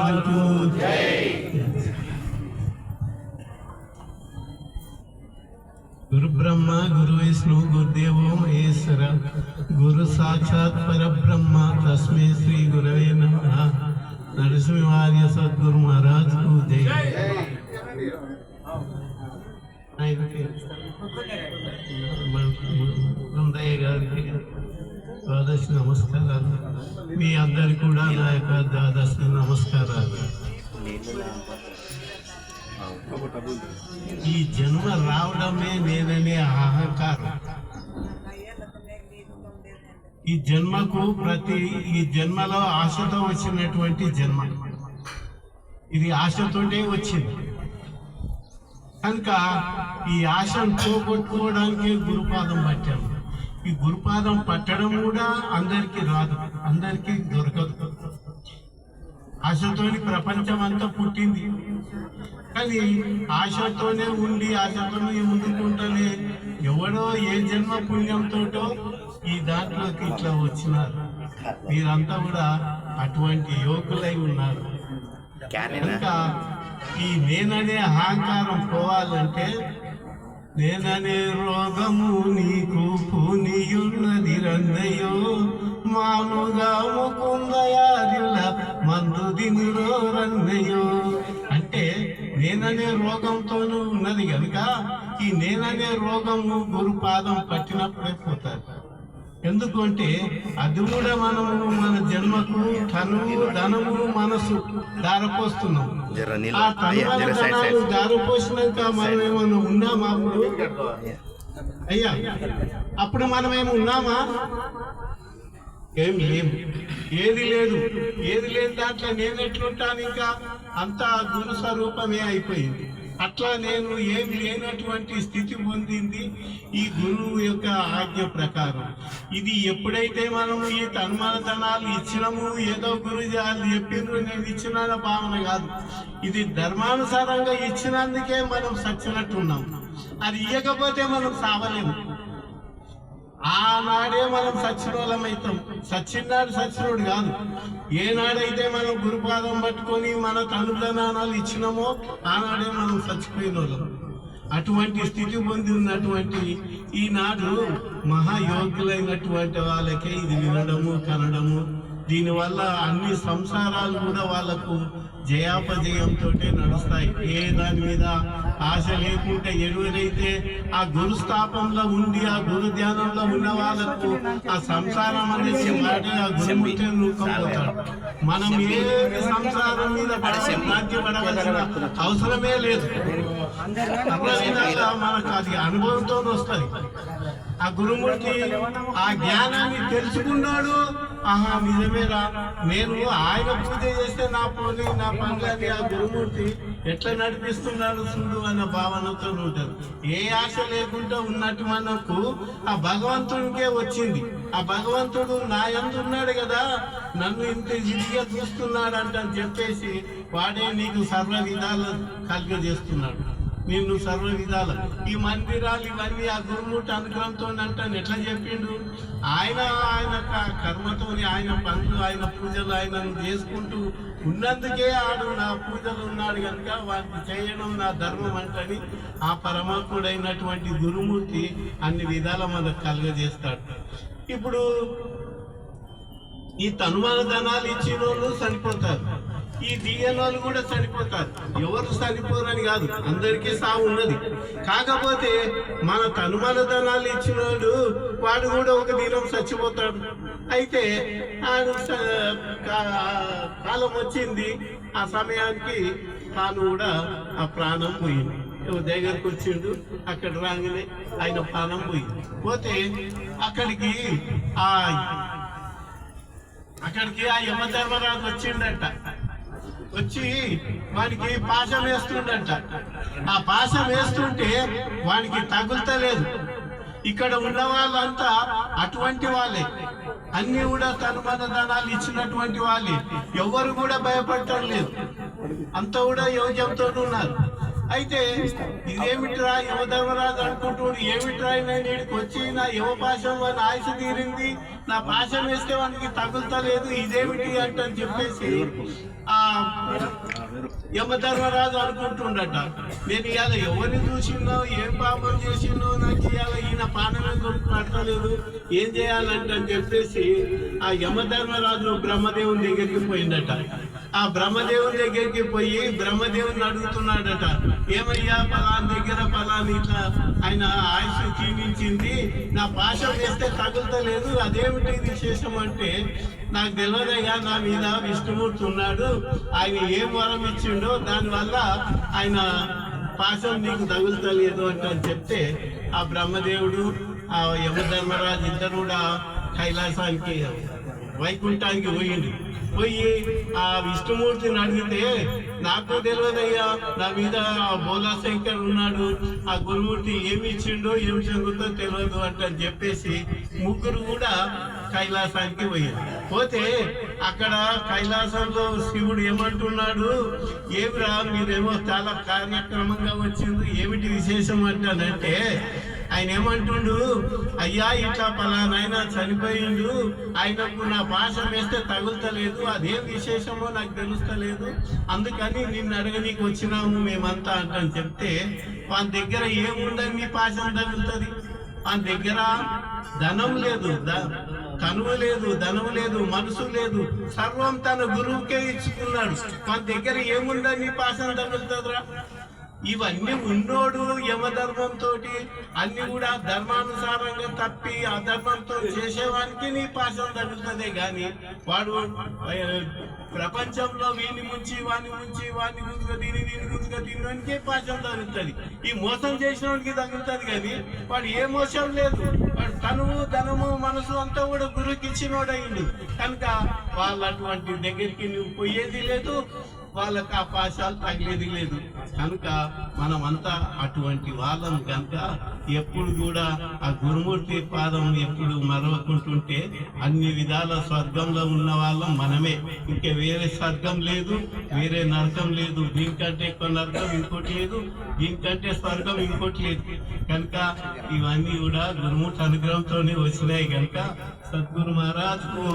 महाराज को गुरु ब्रह्मा गुरु विष्णु गुरुदेव महेश्वर गुरु साक्षात् परब्रह्म तस्मै श्री गुरवे नमः। नरसिंहार्य सद्गुरु महाराज को जय। ద్వాదశి నమస్కారాలు మీ అందరికి కూడా నా యొక్క ద్వాదశి నమస్కారాలు। ఈ జన్మ రావడమే నేననే అహంకారం, ఈ జన్మకు ఈ జన్మలో ఆశతో వచ్చినటువంటి జన్మ, ఇది ఆశతోనే వచ్చింది కనుక ఈ ఆశను పోగొట్టుకోవడానికి గురుపాదం పట్టాము। ఈ గురుపాదం పట్టడం కూడా అందరికీ రాదు, అందరికీ దొరకదు। ఆశతోని ప్రపంచం అంతా పుట్టింది కానీ ఆశతోనే ఉండి ఆశతోనే ముందుకుంటూనే ఎవడో ఏ జన్మ పుణ్యంతోటో ఈ దాంట్లోకి ఇట్లా వచ్చినారు। మీరంతా కూడా అటువంటి యువకులై ఉన్నారు కనుక ఈ నేననే అహంకారం పోవాలంటే నేననే రోగము నీకు పూనియున్నది రన్నయ్యో మానుగా ముకుందయార్యుల మందు దినిలో రన్నయ్యో అంటే నేననే రోగంతోనూ ఉన్నది కనుక ఈ నేననే రోగము గురుపాదం పట్టినప్పుడే పోతారు। ఎందుకంటే అది కూడా మనము మన జన్మకు తనువు ధనము మనసు దారపోస్తున్నాం। ఆ తనువు ధనాలు దారపోసినాక మనం ఏమైనా ఉన్నామా? అయ్యా అప్పుడు మనం ఏమి ఉన్నామా? ఏం లేము, ఏది లేదు, ఏది లేని దాంట్లో నేను ఎట్లుంటాను? ఇంకా అంతా గురు స్వరూపమే అయిపోయింది। అట్లా నేను ఏం లేనటువంటి స్థితి పొందింది ఈ గురువు యొక్క ఆజ్ఞ ప్రకారం। ఇది ఎప్పుడైతే మనము ఈ తన్మనతనాలు ఇచ్చినాము, ఏదో గురుజాలు చెప్పిండ్రు నేను ఇచ్చిన భావన కాదు, ఇది ధర్మానుసారంగా ఇచ్చినందుకే మనం సచ్చినట్టున్నాం। అది ఇవ్వకపోతే మనం సావలేము। ఆనాడే మనం సచ్చినోళ్ళం అవుతాం, సచ్చినాడు సచ్చినోడు కాదు। ఏనాడైతే మనం గురుపాదం పట్టుకొని మన తనుధనాలు ఇచ్చినామో ఆనాడే మనం చచ్చిపోయిన వాళ్ళం। అటువంటి స్థితి పొంది ఉన్నటువంటి ఈనాడు మహాయోగ్యులైనటువంటి వాళ్ళకే ఇది వినడము కనడము, దీనివల్ల అన్ని సంసారాలు కూడా వాళ్లకు జయాపజయంతో నడుస్తాయి। ఏ దాని మీద ఆశ లేకుంటే ఎవరైతే ఆ గురు స్థాపంలో ఉండి ఆ గురు ధ్యానంలో ఉన్న వాళ్ళకు ఆ సంసారం అనేది వాడి ఆ గురుమూర్తి నూకపోతాడు। మనం ఏ సంసారం మీద రాజ్యపడవలసిన అవసరమే లేదు, మనకు అది అనుభవంతో వస్తుంది। ఆ గురుమూర్తి ఆ జ్ఞానాన్ని తెలుసుకున్నాడు, ఆహా నిజమేరా నేను ఆయన పూజ చేస్తే నా పని నా పనులని ఆ గురుమూర్తి ఎట్లా నడిపిస్తున్నాడు చూడు అన్న భావనతో ఉంటారు। ఏ ఆశ లేకుండా ఉన్నట్టు మనకు ఆ భగవంతుడికే వచ్చింది। ఆ భగవంతుడు నా యందు ఉన్నాడు కదా, నన్ను ఇంత ఇదిగా చూస్తున్నాడు అంటని చెప్పేసి వాడే నీకు సర్వ విధాలు కలుగజేస్తున్నాడు, నిన్ను సర్వ విధాల ఈ మందిరాలు ఇవన్నీ ఆ గురుమూర్తి అనుగ్రహంతో అంటాను ఎట్లా చెప్పిండు? ఆయన కర్మతోని ఆయన పనులు ఆయన పూజలు ఆయన చేసుకుంటూ ఉన్నందుకే ఆడు నా పూజలు ఉన్నాడు కనుక వాటిని చేయడం నా ధర్మం అంటని ఆ పరమాత్ముడైనటువంటి గురుమూర్తి అన్ని విధాల మనకు కలుగజేస్తాడు। ఇప్పుడు ఈ తనుమానధనాలు ఇచ్చిన వాళ్ళు చనిపోతారు, ఈ దియ్యనాలు కూడా చనిపోతారు। ఎవరు చనిపోరని కాదు, అందరికీ సాగు ఉన్నది। కాకపోతే మన తనుమానధనాలు ఇచ్చినోడు వాడు కూడా ఒక దినం చచ్చిపోతాడు। అయితే ఆడు కాలం వచ్చింది, ఆ సమయానికి తాను కూడా ఆ ప్రాణం పోయింది। దగ్గరకు వచ్చిండు, అక్కడ రాగానే ఆయన ప్రాణం పోయింది। పోతే అక్కడికి ఆ యమధర్మరాజు వచ్చిండట, వచ్చి వానికి పాశం వేస్తుండట। ఆ పాశం వేస్తుంటే వానికి తగులుతలేదు। ఇక్కడ ఉన్న వాళ్ళంతా అటువంటి వాళ్ళే, అన్ని కూడా తనుమనధనాలు ఇచ్చినటువంటి వాళ్ళే, ఎవరు కూడా భయపడటం లేదు, అంతా కూడా యోగ్యంతో ఉన్నారు। అయితే ఇదేమిట్రా యమధర్మరాజు అనుకుంటున్నాడు, ఏమిట్రా నేను ఇక్కడికి వచ్చి నా యువపాశం వాని ఆయుష తీరింది, నా పాశం వేస్తే వానికి తగులుతలేదు, ఇదేమిటి అంటని చెప్పేసి ఆ యమధర్మరాజు అనుకుంటుండట, నేను ఇవాళ ఎవరిని చూసిందో ఏం పాపం చేసిందో నాకు ఇవాళ ఈయన పానమే పడతలేదు, ఏం చేయాలంట అని చెప్పేసి ఆ యమధర్మరాజు బ్రహ్మదేవుని దగ్గరికి పోయిందట. ఆ బ్రహ్మదేవుని దగ్గరికి పోయి బ్రహ్మదేవుని అడుగుతున్నాడట, ఏమయ్యా పలాని దగ్గర పలాని ఇట్లా ఆయన ఆయుష్ క్షీణించింది, నా పాశం వేస్తే తగులుతలేదు, అదేమిటి విశేషం అంటే, నాకు తెలియదయ్యా, నా మీద విష్ణుమూర్తి ఉన్నాడు, ఆయన ఏం వరం ఇచ్చిండో దానివల్ల ఆయన పాశం నీకు తగులుతలేదు అని చెప్తే ఆ బ్రహ్మదేవుడు ఆ యమధర్మరాజు ఇద్దరు కూడా కైలాసానికి వైకుంఠానికి పోయి ఆ విష్ణుమూర్తిని అడిగితే, నాకు తెలియదయ్యా, నా మీద బోలా శంకర్ ఉన్నాడు, ఆ గురుమూర్తి ఏమి ఇచ్చిండో ఏమి జరుగుతుందో తెలియదు అని చెప్పేసి ముగ్గురు కూడా కైలాసానికి పోతే అక్కడ కైలాసంలో శివుడు ఏమంటున్నాడు, ఏమిరా మీరేమో చాలా కార్యక్రమంగా వచ్చింది, ఏమిటి విశేషం అంటానంటే, ఆయన ఏమంటుండు, అయ్యా ఇట్లా పలానాయన చనిపోయిండు, ఆయనకు నా భాష వేస్తే తగులుతలేదు, అదేం విశేషమో నాకు తెలుస్తలేదు, అందుకని నిన్ను అడగనీకి వచ్చినాము మేమంతా అంటని చెప్తే, వాళ్ళ దగ్గర ఏముందని మీ పాశం తగులుతుంది, వాళ్ళ దగ్గర ధనం లేదు, కనువు లేదు, ధనము లేదు, మనసు లేదు, సర్వం తన గురువుకే ఇచ్చుకున్నాడు, వాళ్ళ దగ్గర ఏముందని పాశం తగులుతుందిరా. ఇవన్నీ ఉన్నోడు యమధర్మంతో అన్ని కూడా ధర్మానుసారంగా తప్పి అధర్మంతో చేసేవానికి నీ పాశం తగులుతుందే గాని, వాడు ప్రపంచంలో వీని ముంచి వాని గుంజుగా దీని గుంజుగా తినడానికి పాశం తగులుతుంది, ఈ మోసం చేసిన వాడికి తగులుతుంది కానీ వాడు ఏ మోసం లేదు, వాడు తనువు ధనము మనసు అంతా కూడా గురువుకి ఇచ్చినోడయిండు కనుక వాళ్ళు అటువంటి దగ్గరికి నువ్వు పోయేది లేదు, వాళ్ళకి ఆ పాశాలు తగిలేది లేదు. కనుక మనమంతా అటువంటి వాళ్ళం కనుక ఎప్పుడు కూడా ఆ గురుమూర్తి పాదం ఎప్పుడు మరవకుంటుంటే అన్ని విధాల స్వర్గంలో ఉన్న వాళ్ళం మనమే, ఇంకా వేరే స్వర్గం లేదు, వేరే నరకం లేదు, దీనికంటే ఎక్కువ నరకం ఇంకోటి లేదు, దీనికంటే స్వర్గం ఇంకోటి లేదు. కనుక ఇవన్నీ కూడా గురుమూర్తి అనుగ్రహంతోనే వచ్చినాయి కనుక సద్గురు మహారాజ్కు